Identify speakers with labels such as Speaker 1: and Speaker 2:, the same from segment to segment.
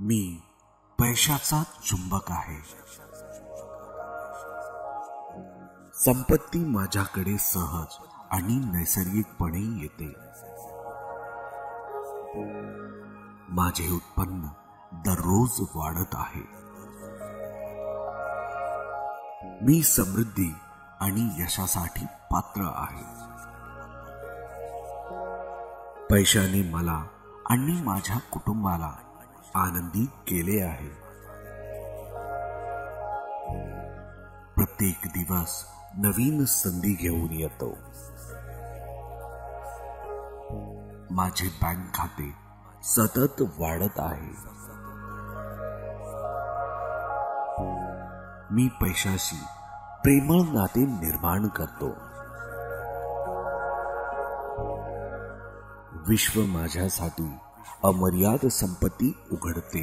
Speaker 1: मी पैशाचा चुंबक आहे. संपत्ती माझ्याकडे सहज आणि नैसर्गिकपणे येते. माझे उत्पन्न दररोज वाढत आहे. मी समृद्धी आणि यशासाठी पात्र आहे. पैशाने मला आणि माझ्या कुटुंबाला आनंदी केले आहे. प्रत्येक दिवस नवीन संधी घेऊन येतो. माझे बँक खाते सतत वाढत आहे. मी पैशाशी प्रेमळ नाते निर्माण करतो. विश्व माझ्यासाठी अमर्याद संपत्ती उघडते.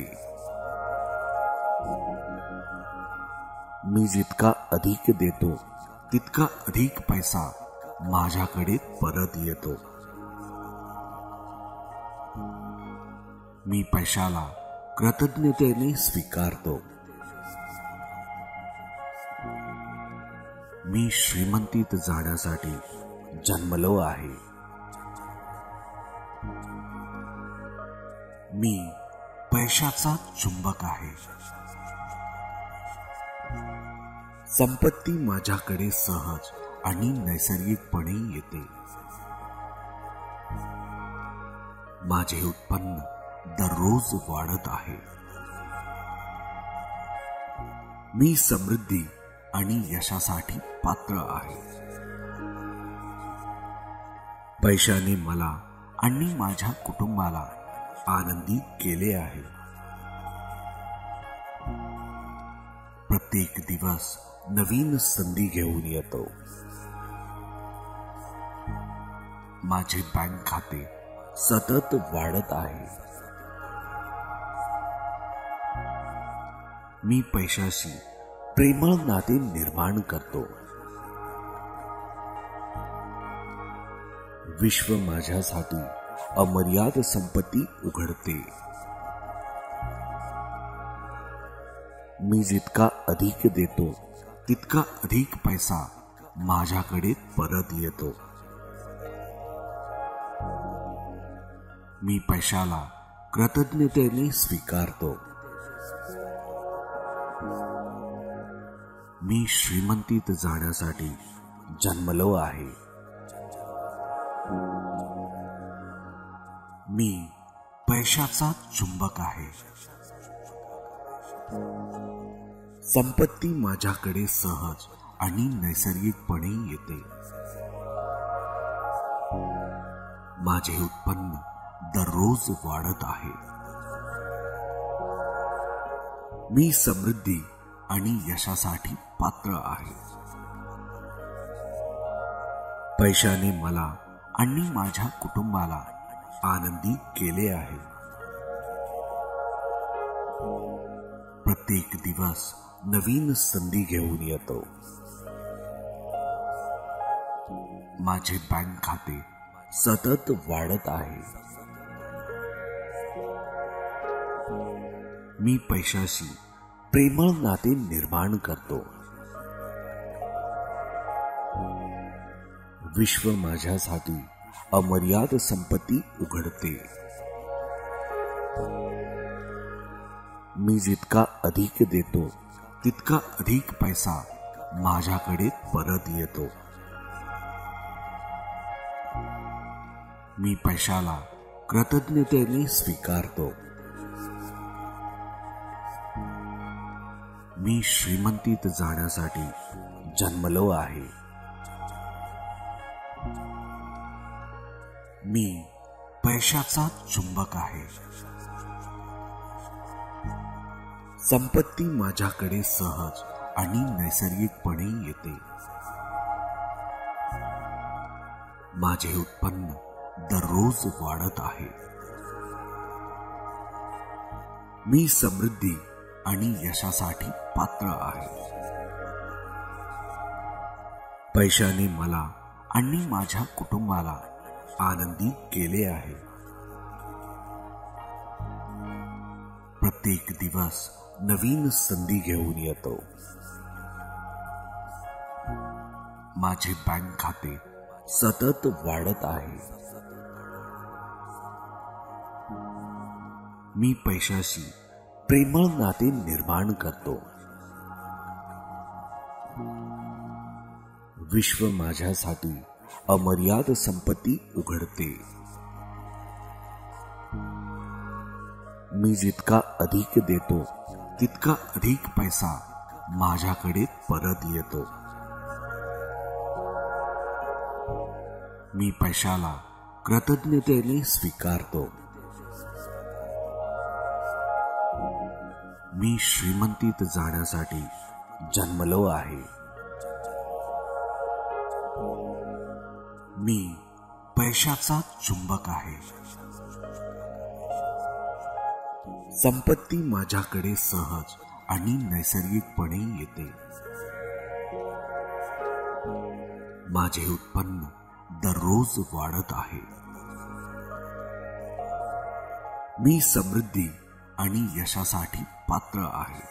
Speaker 1: मी जितका अधिक देतो तितका अधिक पैसा माझ्याकडे परत येतो. मी पैशाला कृतज्ञतेने स्वीकारतो. मी श्रीमंतीत जाण्यासाठी जन्मलो आहे. मी पैशाचा चुंबक आहे. संपत्ती माझ्याकडे सहज आणि नैसर्गिकपणे येते. माझे उत्पन्न दररोज वाढत आहे. मी समृद्धी आणि यशासाठी पात्र आहे. पैशाने मला आणि माझ्या कुटुंबाला आनंदी केले आहे. प्रत्येक दिवस नवीन संधी घेऊन येतो. माझे बँक खाते सतत वाढत आहे. मी पैशाशी प्रेमळ नाते निर्माण करतो. विश्व माझ्यासाठी अमर्याद संपत्ती उघडते. मी जितका अधिक देतो तितका अधिक पैसा माझ्याकडे परत येतो. मी पैशाला कृतज्ञतेने स्वीकारतो. मी श्रीमंतीत जाण्यासाठी जन्मलो आहे. मी पैशाचा चुंबक आहे. संपत्ती माझ्याकडे सहज आणि नैसर्गिकपणे येते. माझे उत्पन्न दररोज वाढत आहे. मी समृद्धी आणि यशासाठी पात्र आहे. पैशाने मला आणि माझ्या कुटुंबाला आनंदी केले आहे. प्रत्येक दिवस नवीन संधी घेऊन येतो. माझे बँक खाते सतत वाढत आहे. मी पैशाशी प्रेमळ नाते निर्माण करतो. विश्व माझ्यासाठी अमर्याद संपत्ती उघडते. मी जितका अधिक देतो तितका अधिक पैसा माझ्याकडे परत येतो. मी पैशाला कृतज्ञतेने स्वीकारतो. मी श्रीमंतीत जाण्यासाठी जन्मलो आहे. मी पैशाचा चुंबक आहे. संपत्ती माझ्याकडे सहज आणि नैसर्गिकपणे येते. माझे उत्पन्न दररोज वाढत आहे. मी समृद्धी आणि यशासाठी पात्र आहे. पैशाने मला आणि माझ्या कुटुंबाला आनंदी केले आहे. प्रत्येक दिवस नवीन संधी घेऊन येतो. माझे बँक खाते सतत वाढत आहे. मी पैशाशी प्रेमळ नाते निर्माण करतो. विश्व माझ्यासाठी अमर्याद संपत्ती उघडते. मी जितका अधिक देतो तितका अधिक पैसा माझ्याकडे परत येतो. मी पैशाला कृतज्ञतेने स्वीकारतो. मी श्रीमंतीत जाण्यासाठी जन्मलो आहे. मी पैशाचा चुंबक आहे. संपत्ती माझ्याकडे सहज आणि नैसर्गिकपणे येते. माझे उत्पन्न दररोज वाढत आहे. मी समृद्धी आणि यशासाठी पात्र आहे.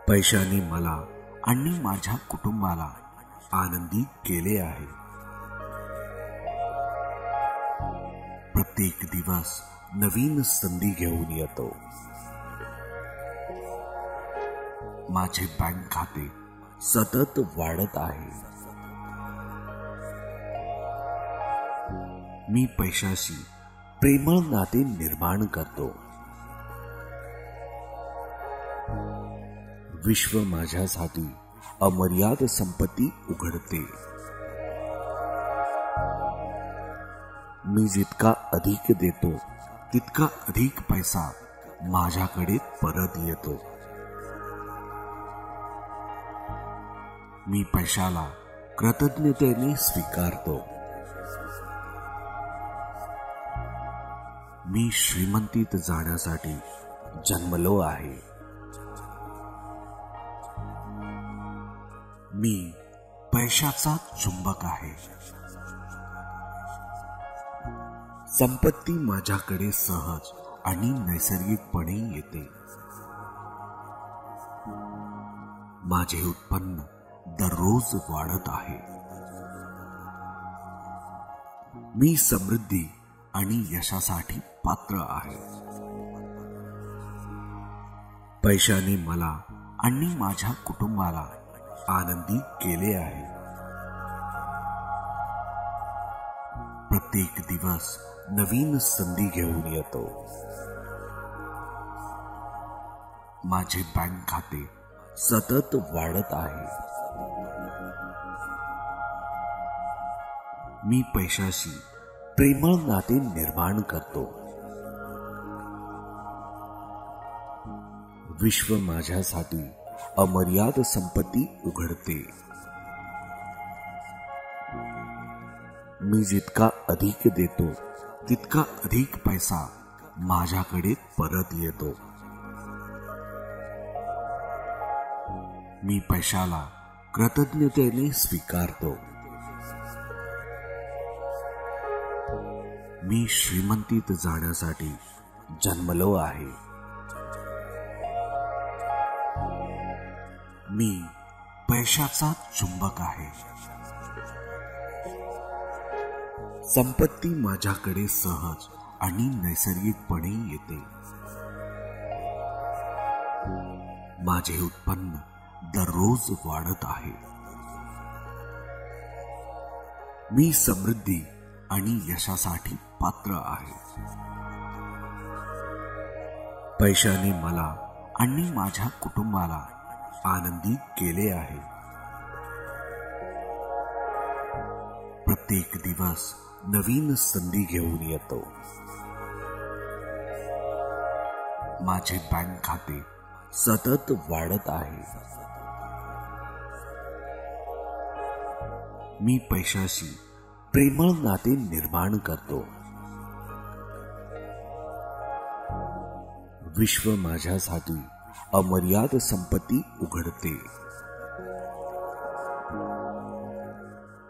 Speaker 1: पैशाने मला आणि माझ्या कुटुंबाला आनंदी केले आहे. प्रत्येक दिवस नवीन संधी घेऊन येतो. माझे बँक खाते सतत वाढत आहे. मी पैशाशी प्रेमळ नाते निर्माण करतो. विश्व माझ्यासाठी अमर्याद संपत्ती उघडते. मी जितका अधिक देतो तितका अधिक पैसा माझ्याकडे परत येतो. मी पैशाला कृतज्ञतेने स्वीकारतो. मी श्रीमंतीत जाण्यासाठी जन्मलो आहे. मी पैशाचा चुंबक आहे. संपत्ती माझ्याकडे सहज आणि नैसर्गिकपणे येते. माझे उत्पन्न दररोज वाढत आहे. मी समृद्धी आणि यशासाठी पात्र आहे. पैशाने मला आणि माझ्या कुटुंबाला आनंदी केले आहे. प्रत्येक दिवस नवीन संधी घेऊन येतो. माझे बँक खाते सतत वाढत आहे. मी पैशाशी प्रेमळ नाते निर्माण करतो. विश्व माझ्यासाठी अमर्याद संपत्ती उघडते. मी जितका अधिक देतो तितका अधिक पैसा माझ्याकडे परत येतो. मी पैशाला कृतज्ञतेने स्वीकारतो. मी श्रीमंतीत जाण्यासाठी जन्मलो आहे. मी पैशाचा चुंबक आहे. संपत्ती माझ्याकडे सहज आणि नैसर्गिकपणे येते. माझे उत्पन्न दररोज वाढत आहे. मी समृद्धी आणि यशासाठी पात्र आहे. पैशाने मला आणि माझ्या कुटुंबाला आनंदी केले आहे. प्रत्येक दिवस नवीन संधी घेऊन येतो. माझे बँक खाते सतत वाढत आहे. मी पैशाशी प्रेमळ नाते निर्माण करतो. विश्व माझ्यासाठी अमर्याद संपत्ती उघडते.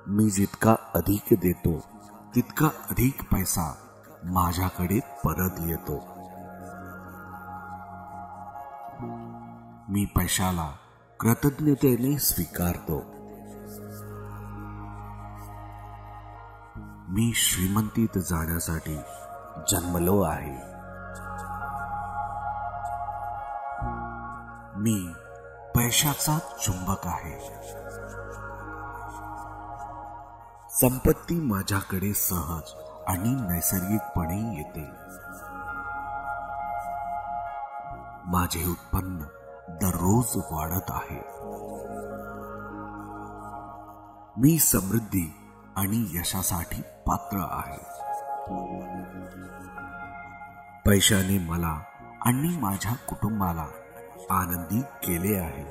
Speaker 1: मी जितका अधिक देतो तितका अधिक पैसा माझ्याकडे परत येतो. मी पैशाला कृतज्ञतेने स्वीकारतो. मी श्रीमंतीत जाण्यासाठी जन्मलो आहे. मी पैशाचा चुंबक आहे. संपत्ती माझ्याकडे सहज आणि नैसर्गिकपणे येते. माझे उत्पन्न दररोज वाढत आहे. मी समृद्धी आणि यशासाठी पात्र आहे. पैशाने मला आणि माझ्या कुटुंबाला आनंदी केले आहे.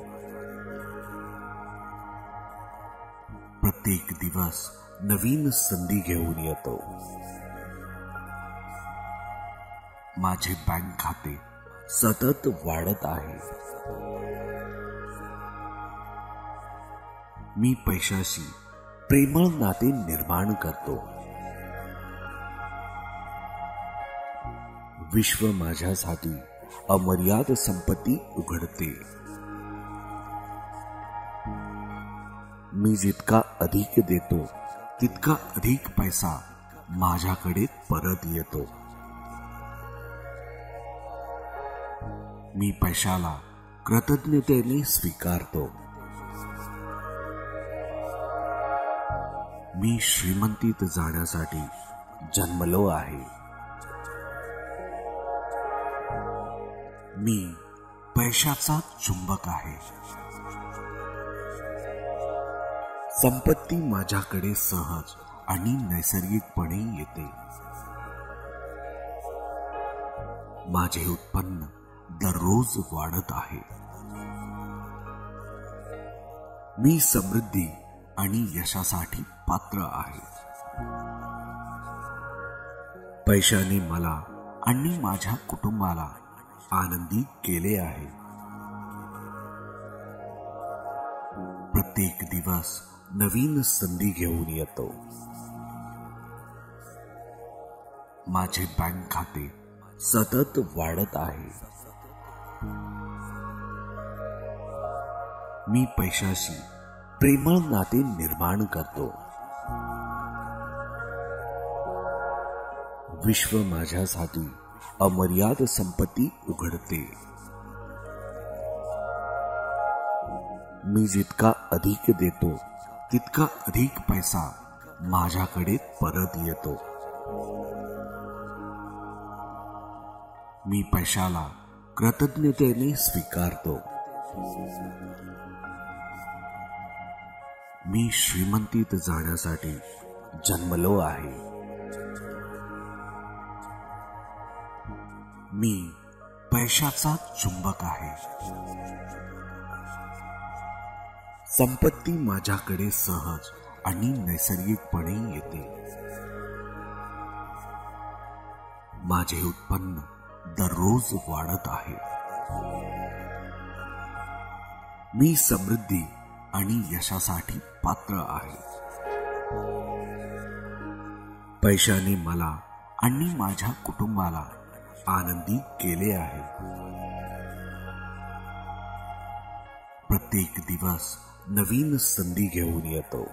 Speaker 1: प्रत्येक दिवस नवीन संधी घेऊन येतो. माझे बँक खाते सतत वाढत आहे. मी पैशाशी प्रेमळ नाते निर्माण करतो. विश्व माझ्यासाठी अमर्याद संपत्ती उघडते. मी जितका अधिक देतो तितका अधिक पैसा माझ्याकडे परत येतो. मी पैशाला कृतज्ञतेने स्वीकारतो. मी श्रीमंतीत जाण्यासाठी जन्मलो आहे. मी पैशाचा चुंबक आहे. संपत्ती माझ्याकडे सहज आणि नैसर्गिकपणे येते. माझे उत्पन्न दररोज वाढत आहे. मी समृद्धी आणि यशासाठी पात्र आहे. पैशाने मला आणि माझ्या कुटुंबाला आनंदी केले आहे. प्रत्येक दिवस नवीन संधी घेऊन येतो. माझे बँक खाते सतत वाढत आहे. मी पैशाशी प्रेमळ नाते निर्माण करतो. विश्व माझ्यासाठी अमर्याद संपत्ती उघडते. मी जितका अधिक देतो तितका अधिक पैसा माझ्याकडे परत येतो. मी पैशाला कृतज्ञतेने स्वीकारतो. मी श्रीमंतीत जाण्यासाठी जन्मलो आहे. मी पैशाचा चुंबक आहे. संपत्ती माझ्याकडे सहज आणि नैसर्गिकपणे येते. माझे उत्पन्न दररोज वाढत आहे. मी समृद्धी आणि यशासाठी पात्र आहे. पैशाने मला आणि माझ्या कुटुंबाला आनंदी केले आहे. प्रत्येक दिवस नवीन संधी घेऊन येतो.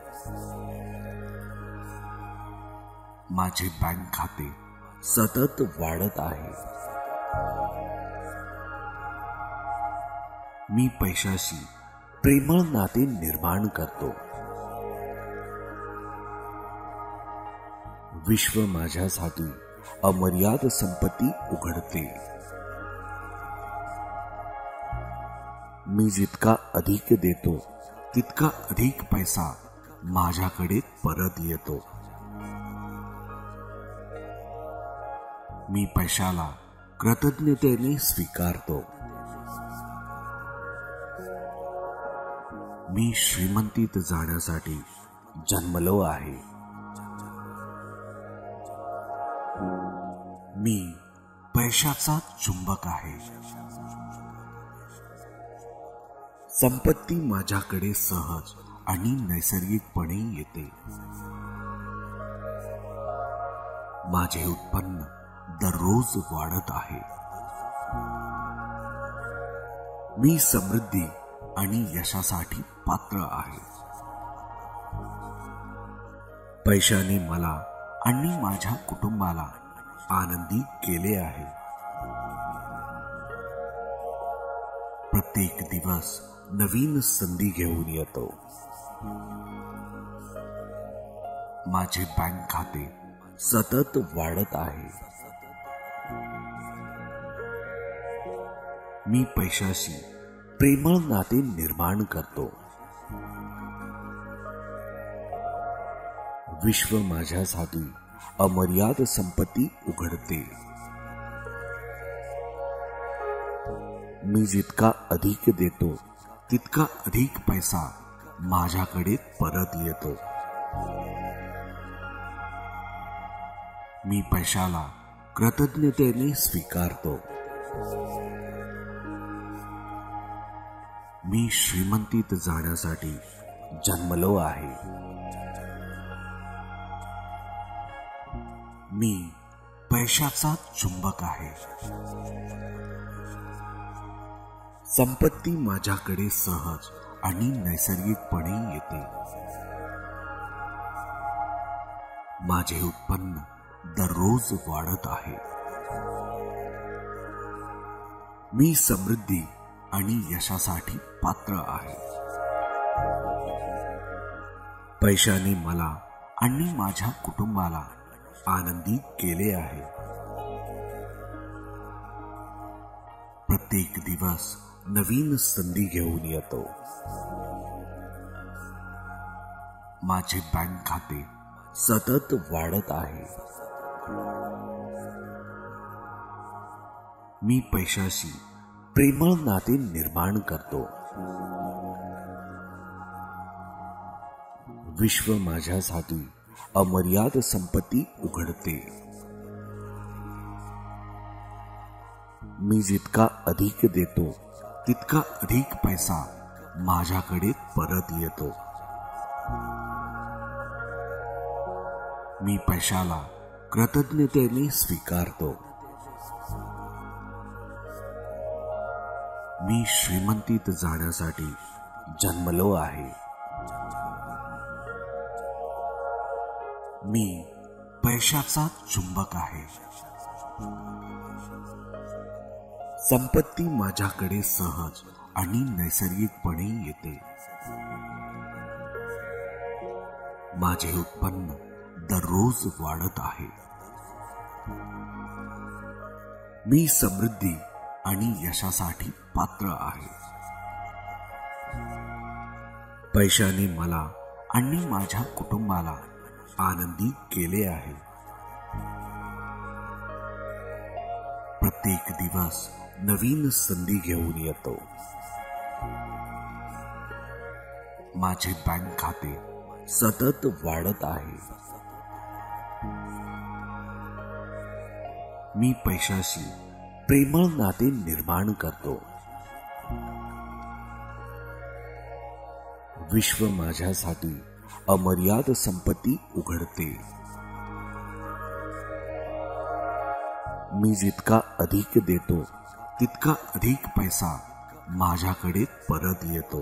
Speaker 1: माझे बँक खाते सतत वाढत आहे. मी पैशाशी प्रेमळ नाते निर्माण करतो. विश्व माझ्यासाठी अमर्याद संपत्ती उघडते. मी जितका अधिक देतो तितका अधिक पैसा माझ्याकडे परत येतो. मी पैशाला कृतज्ञतेने स्वीकारतो. मी श्रीमंतीत जाण्यासाठी जन्मलो आहे. मी पैशाचा चुंबक आहे. संपत्ती माझ्याकडे सहज आणि नैसर्गिकपणे येते. माझे उत्पन्न दररोज वाढत आहे. मी समृद्धी आणि यशासाठी पात्र आहे. पैशाने मला आणि माझ्या कुटुंबाला आनंदी केले आहे. प्रत्येक दिवस नवीन संधी घेऊन येतो. माझे बँक खाते सतत वाढत आहे. मी पैशाशी प्रेमळ नाते निर्माण करतो. विश्व माझ्यासाठी अमर्याद संपत्ती उघडते. मी जितका अधिक देतो तितका अधिक पैसा माझ्याकडे परत येतो. मी पैशाला कृतज्ञतेने स्वीकारतो. मी श्रीमंतीत जाण्यासाठी जन्मलो आहे. मी पैशाचा चुंबक आहे. संपत्ती माझ्याकडे सहज आणि नैसर्गिकपणे येते. माझे उत्पन्न दररोज वाढत आहे. मी समृद्धी आणि यशासाठी पात्र आहे. पैशाने मला आणि माझ्या कुटुंबाला आनंदी केले आहे. प्रत्येक दिवस नवीन संधी घेऊन येतो. माझे बँक खाते सतत वाढत आहे. मी पैशाशी प्रेमळ नाते निर्माण करतो. विश्व माझ्यासाठी अमर्याद संपत्ती उघडते. मी जितका अधिक देतो तितका अधिक पैसा माझ्याकडे परत येतो. मी पैशाला कृतज्ञतेने स्वीकारतो. मी श्रीमंतीत जाण्यासाठी जन्मलो आहे. मी पैशाचा चुंबक आहे. संपत्ती माझ्याकडे सहज आणि नैसर्गिकपणे येते. माझे उत्पन्न दररोज वाढत आहे. मी समृद्धी आणि यशासाठी पात्र आहे. पैशाने मला आणि माझ्या कुटुंबाला आनंदी केले आहे. प्रत्येक दिवस नवीन संधी घेऊन येतो. माझे बँक खाते सतत वाढत आहे. मी पैशाशी प्रेमळ नाते निर्माण करतो. विश्व माझ्यासाठी अमर्याद संपत्ती उघडते. मी जितका अधिक देतो तितका अधिक पैसा माझ्याकडे परत येतो.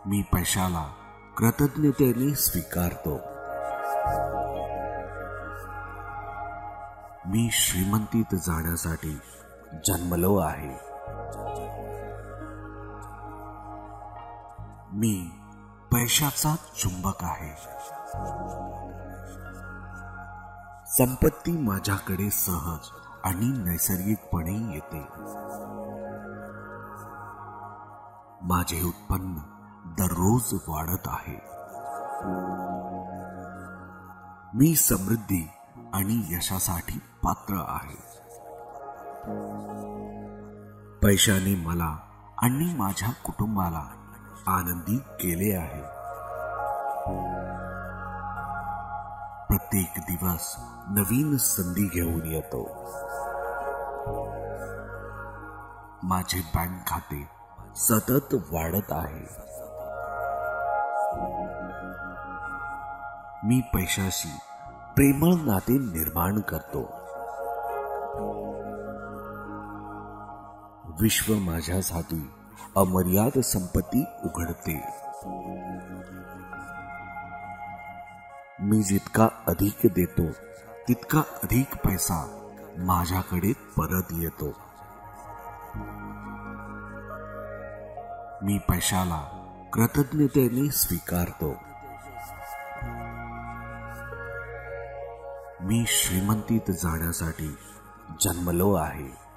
Speaker 1: मी पैशाला कृतज्ञतेने स्वीकारतो. मी श्रीमंतीत जाण्यासाठी जन्मलो आहे. मी पैशाचा चुंबक आहे. संपत्ती माझ्याकडे सहज आणि नैसर्गिकपणे येते. माझे उत्पन्न दररोज वाढत आहे. मी समृद्धी आणि यशासाठी पात्र आहे. पैशाने मला आणि माझ्या कुटुंबाला आनंदी केले आहे. प्रत्येक दिवस नवीन संधी घेऊन येतो. माझे बँक खाते सतत वाढत आहे. मी पैशाशी प्रेमळ नाते निर्माण करतो. विश्व माझ्यासाठी अमर्याद संपत्ती उघडते. मी जितका अधिक देतो तितका अधिक पैसा माझ्याकडे परत येतो. मी पैशाला कृतज्ञतेने स्वीकारतो. मी श्रीमंतीत जाण्यासाठी जन्मलो आहे.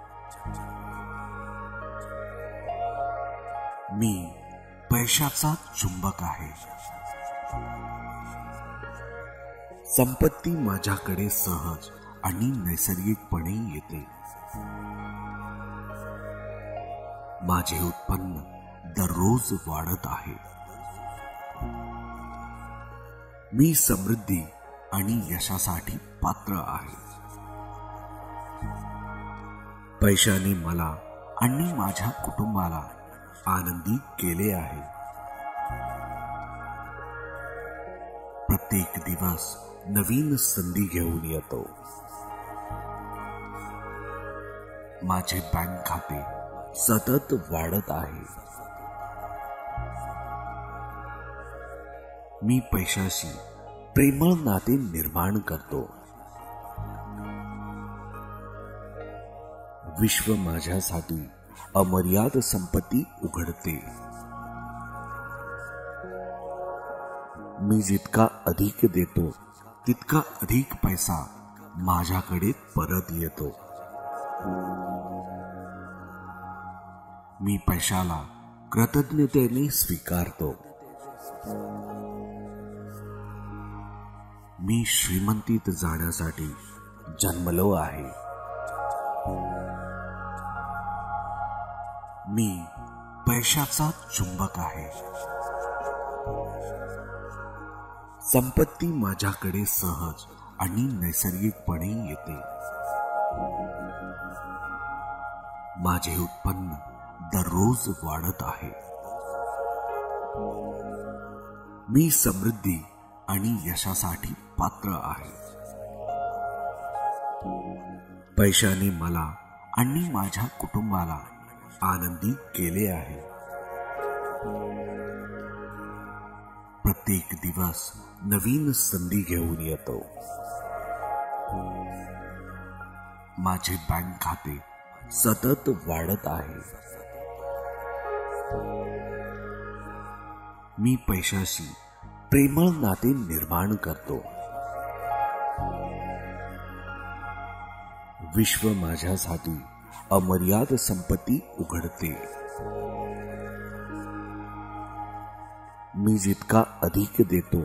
Speaker 1: मी पैशाचा चुंबक आहे. संपत्ती माझ्याकडे सहज आणि नैसर्गिकपणे येते. माझे उत्पन्न दररोज वाढत आहे. मी समृद्धी आणि यशासाठी पात्र आहे. पैशाने मला आणि माझ्या कुटुंबाला आनंदी केले आहे. प्रत्येक दिवस नवीन संधी घेऊन येतो. माझे बँक खाते सतत वाढत आहे. मी पैशाशी प्रेमळ नाते निर्माण करतो. विश्व माझ्यासाठी अमर्याद संपत्ती उघडते. मी जितका अधिक देतो तितका अधिक पैसा माझ्याकडे परत येतो. मी पैशाला कृतज्ञतेने स्वीकारतो. मी श्रीमंतीत जाण्यासाठी जन्मलो आहे. मी पैशाचा चुंबक आहे. संपत्ती माझ्याकडे सहज आणि नैसर्गिकपणे येते. माझे उत्पन्न दररोज वाढत आहे. मी समृद्धी आणि यशासाठी पात्र आहे. पैशाने मला आणि माझ्या कुटुंबाला आनंदी केले आहे. प्रत्येक दिवस नवीन संधी घेऊन येतो. माझे बँक खाते सतत वाढत आहे. मी पैशाशी प्रेमळ नाते निर्माण करतो. विश्व माझ्यासाठी अमर्याद संपत्ती उघडते. मी जितका अधिक देतो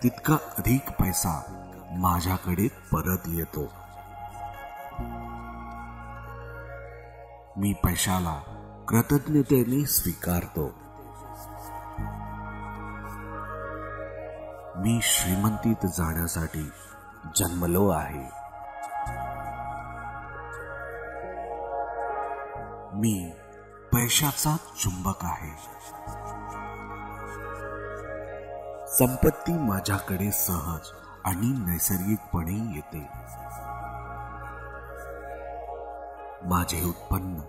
Speaker 1: तितका अधिक पैसा माझ्याकडे परत येतो. मी पैशाला कृतज्ञतेने स्वीकारतो. मी श्रीमंतीत जाण्यासाठी जन्मलो आहे. मी पैशाचा चुंबक आहे. संपत्ती माझ्याकडे सहज आणि नैसर्गिकपणे येते. माझे उत्पन्न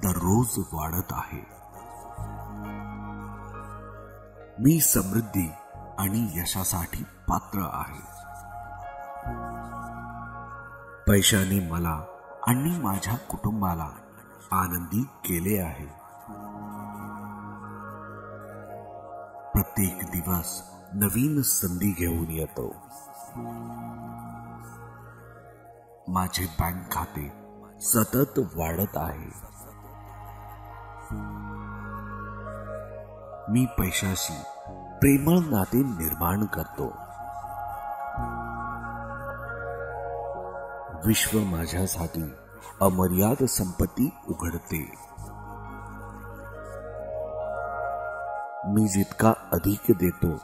Speaker 1: दररोज वाढत आहे. मी समृद्धी आणि यशासाठी पात्र आहे. पैशाने मला आणि माझ्या कुटुंबाला आनंदी केले आहे. प्रत्येक दिवस नवीन संधी घेऊन येतो. माझे बँक खाते सतत वाढत आहे. मी पैशाशी प्रेमळ नाते निर्माण करतो. विश्व माझ्यासाठी अमर्याद संपत्ती उघडते. मी जितका अधिक देतो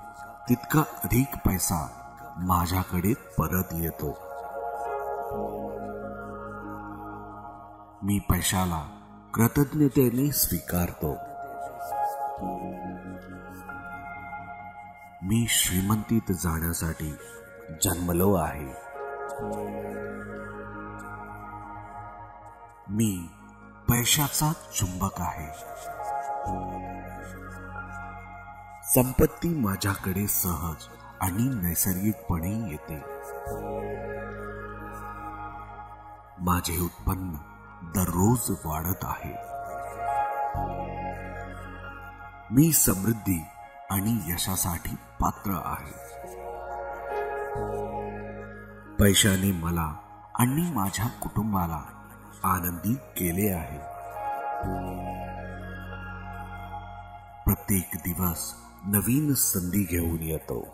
Speaker 1: तितका अधिक पैसा माझ्याकडे परत येतो. मी पैशाला कृतज्ञतेने स्वीकारतो. मी श्रीमंतीत जाण्यासाठी जन्मलो आहे. मी पैशाचा चुंबक आहे. संपत्ती माझ्याकडे सहज आणि नैसर्गिकपणे येते. माझे उत्पन्न दररोज वाढत आहे. मी समृद्धी आणि यशासाठी पात्र आहे. पैशाने मला आणि माझ्या कुटुंबाला आनंदी केले आहे. प्रत्येक दिवस नवीन संधी घेऊन येतो.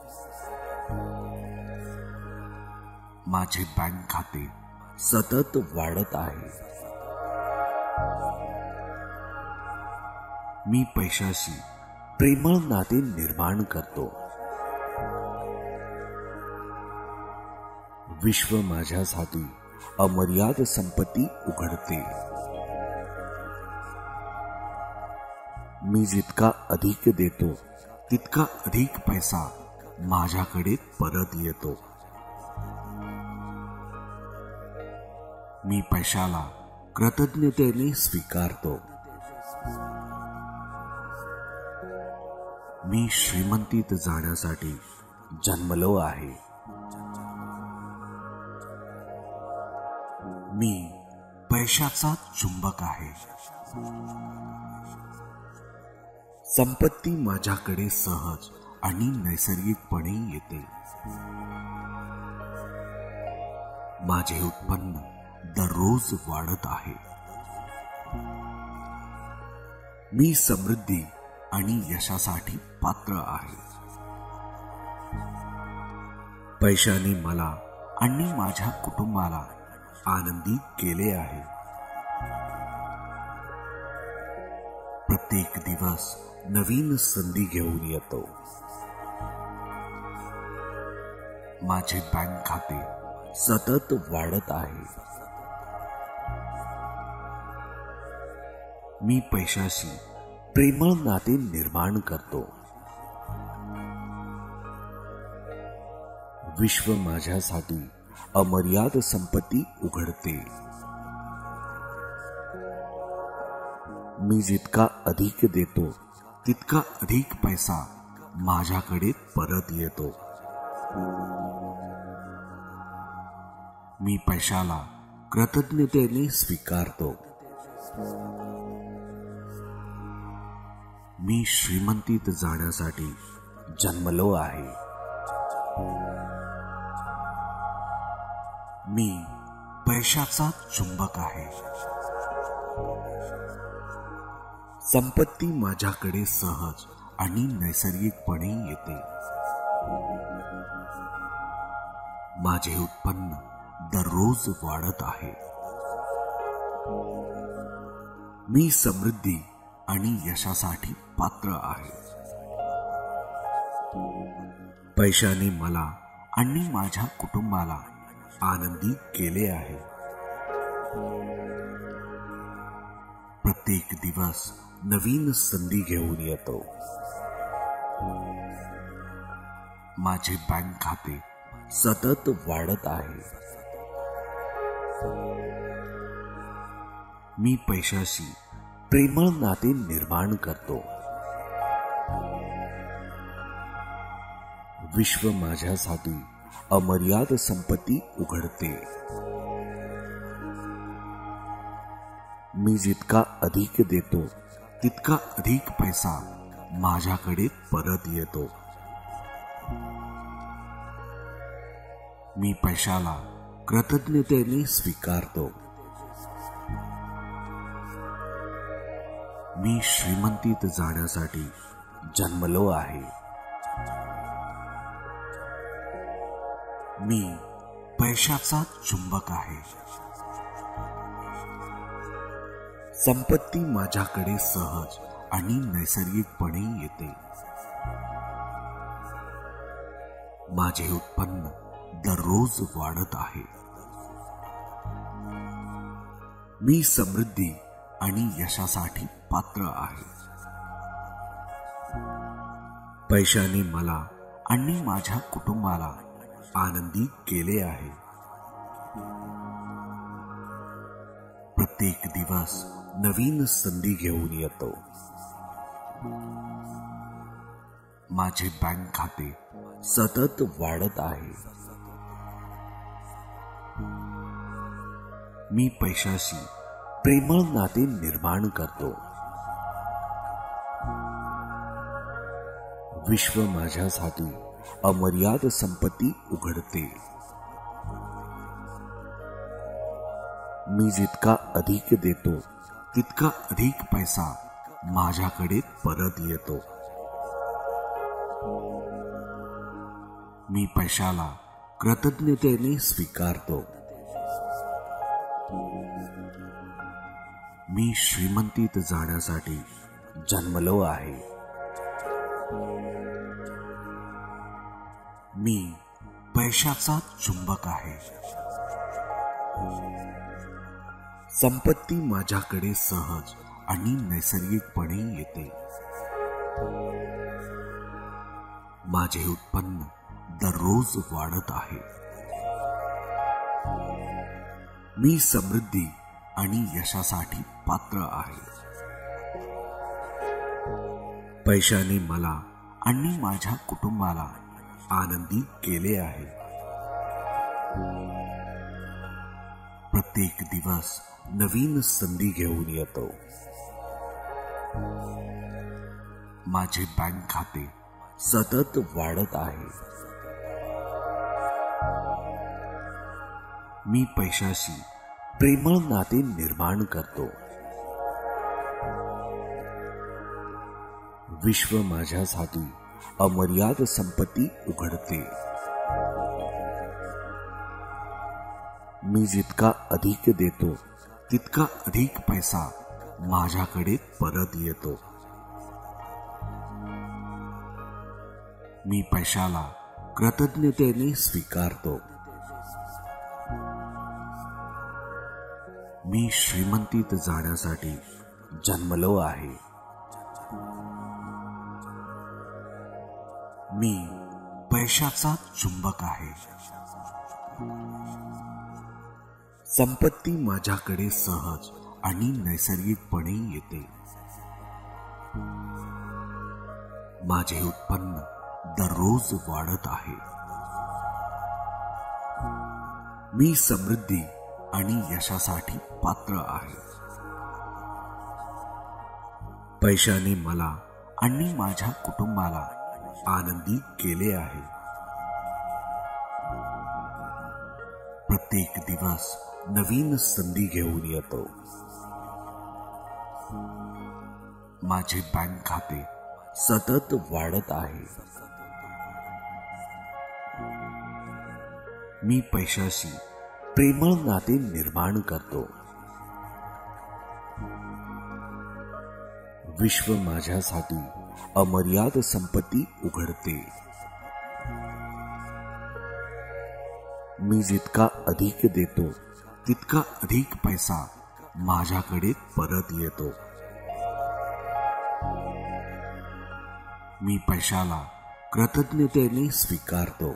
Speaker 1: माझे बँक खाते सतत वाढत आहे. मी पैशाशी प्रेमळ नाते निर्माण करतो. विश्व माझ्यासाठी अमर्याद संपत्ती उघडते. मी जितका अधिक देतो तितका अधिक पैसा माझ्याकडे परत येतो. मी पैशाला कृतज्ञतेने स्वीकारतो. मी श्रीमंतीत जाण्यासाठी जन्मलो आहे. मी पैशाचा चुंबक आहे. संपत्ती माझ्याकडे सहज आणि नैसर्गिकपणे येते. माझे उत्पन्न दररोज वाढत आहे. मी समृद्धी आणि यशासाठी पात्र आहे. पैशाने मला आणि माझ्या कुटुंबाला आनंदी केले आहे. प्रत्येक दिवस नवीन संधी घेऊन येतो. माझे बँक खाते सतत वाढत आहे. मी पैशाशी प्रेमळ नाते निर्माण करतो. विश्व माझ्यासाठी अमर्याद संपत्ती उघडते. मी जितका अधिक देतो तितका अधिक पैसा माझ्याकडे परत येतो. मी पैशाला कृतज्ञतेने स्वीकारतो. मी श्रीमंतीत जाण्यासाठी जन्मलो आहे. मी पैशाचा चुंबक आहे. संपत्ती माझ्याकडे सहज आणि नैसर्गिकपणे येते. माझे उत्पन्न दररोज वाढत आहे. मी समृद्धी आणि यशासाठी पात्र आहे. पैशाने मला आणि माझ्या कुटुंबाला आनंदी केले आहे. प्रत्येक दिवस नवीन संधी घेऊन येतो. माझे बँक खाते सतत वाढत आहे. मी पैशाशी प्रेमळ नाते निर्माण करतो. विश्व माझ्यासाठी अमर्याद संपत्ती उघडते. मी जितका अधिक देतो तितका अधिक पैसा माझ्याकडे परत येतो. मी पैशाला कृतज्ञतेने स्वीकारतो. मी श्रीमंतीत जाण्यासाठी जन्मलो आहे. मी पैशाचा चुंबक आहे. संपत्ती माझ्याकडे सहज आणि नैसर्गिकपणे येते. माझे उत्पन्न दररोज वाढत आहे. मी समृद्धी आणि यशासाठी पात्र आहे. पैशाने मला आणि माझ्या कुटुंबाला आनंदी केले आहे. प्रत्येक दिवस नवीन संधी घेऊन येतो. माझे बँक खाते सतत वाढत आहे. मी पैशाशी प्रेमळ नाते निर्माण करतो. विश्व माझ्यासाठी अमर्याद संपत्ती उघडते. मी जितका अधिक देतो तितका अधिक पैसा माझ्याकडे परत येतो. मी पैशाला कृतज्ञतेने स्वीकारतो. मी श्रीमंतीत जाण्यासाठी जन्मलो आहे. मी पैशाचा चुंबक आहे. संपत्ती माझ्याकडे सहज आणि नैसर्गिकपणे येते. माझे उत्पन्न दररोज वाढत आहे. मी समृद्धी आणि यशासाठी पात्र आहे. पैशाने मला आणि माझ्या कुटुंबाला आनंदी केले आहे. प्रत्येक दिवस नवीन संधी घेऊन येतो. माझे बँक खाते सतत वाढत आहे. मी पैशाशी प्रेमळ नाते निर्माण करतो. विश्व माझ्यासाठी अमर्याद संपत्ती उघडते. मी जितका अधिक देतो तितका अधिक पैसा माझ्याकडे परत येतो. मी पैशाला कृतज्ञतेने स्वीकारतो. मी श्रीमंतीत जाण्यासाठी जन्मलो आहे. मी पैशाचा चुंबक आहे. संपत्ती माझ्याकडे सहज आणि नैसर्गिकपणे येते. माझे उत्पन्न दररोज वाढत आहे. मी समृद्धी आणि यशासाठी पात्र आहे. पैशाने मला आणि माझ्या कुटुंबाला आनंदी केले आहे. प्रत्येक दिवस नवीन संधी घेऊन येतो. माझे बँक खाते सतत वाढत आहे. मी पैशाशी प्रेमळ नाते निर्माण करतो. विश्व माझ्यासाठी अमर्याद संपत्ती उघडते. मी जितका अधिक देतो तितका अधिक पैसा माझ्याकडे परत येतो. मी पैशाला कृतज्ञतेने स्वीकारतो.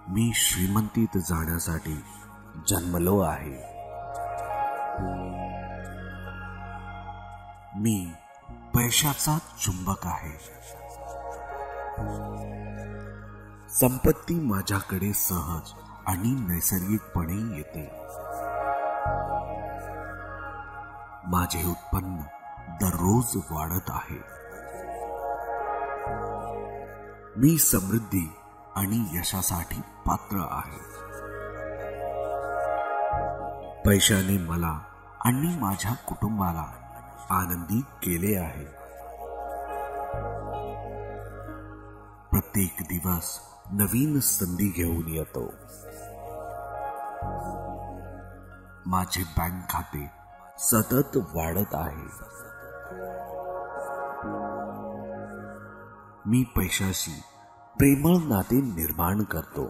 Speaker 1: मी श्रीमंतीत जाण्यासाठी जन्मलो आहे. मी पैशाचा चुंबक आहे. संपत्ती माझ्याकडे सहज आणि नैसर्गिकपणे येते. माझे उत्पन्न दररोज वाढत आहे. मी समृद्धी आणि यशासाठी पात्र आहे. पैशाने मला आणि माझ्या कुटुंबाला आनंदी केले आहे. प्रत्येक दिवस नवीन संधी घेऊन येतो. माझे बँक खाते सतत वाढत आहे. मी पैशाशी प्रेमळ नाते निर्माण करतो.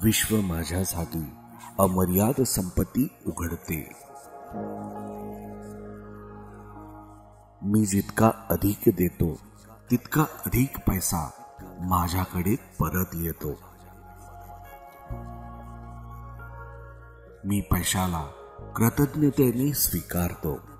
Speaker 1: विश्व माझ्यासाठी अमर्याद संपत्ती उघडते. मी जितका अधिक देतो तितका अधिक पैसा माझ्याकडे परत येतो. मी पैशाला कृतज्ञतेने स्वीकारतो.